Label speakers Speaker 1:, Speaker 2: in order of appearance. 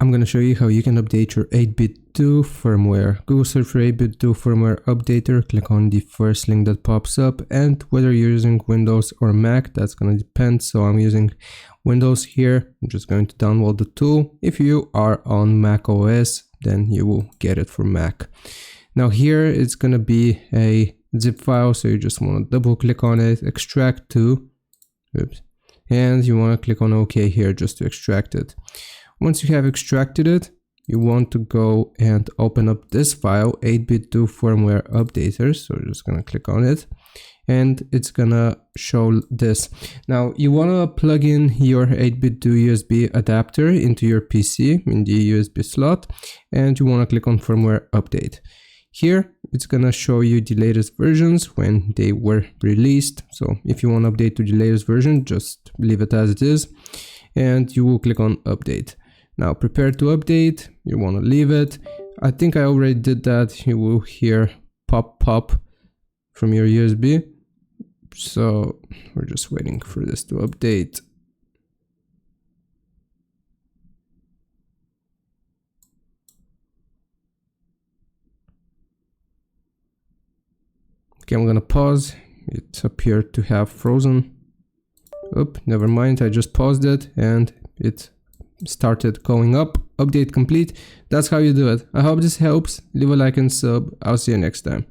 Speaker 1: I'm going to show you how you can update your 8BitDo firmware. Google search for 8BitDo firmware updater, click on the first link that pops up, and whether you're using Windows or Mac, that's going to depend. So I'm using Windows here. I'm just going to download the tool. If you are on Mac OS, then you will get it for Mac. Now here it's going to be a zip file, so you just want to double click on it, extract to, and you want to click on OK here just to extract it. Once you have extracted it, you want to go and open up this file, 8BitDo firmware updater. So we're just going to click on it and it's going to show this. Now you want to plug in your 8BitDo USB adapter into your PC in the USB slot, and you want to click on firmware update. Here it's going to show you the latest versions when they were released. So if you want to update to the latest version, just leave it as it is and you will click on update. Now prepare to update, you want to leave it. I think I already did that. You will hear pop from your USB. So we're just waiting for this to update. Okay, I'm gonna pause. It appeared to have frozen. Oop, never mind, I just paused it and it started going up. Update complete. That's how you do it. I hope this helps. Leave a like and sub. I'll see you next time.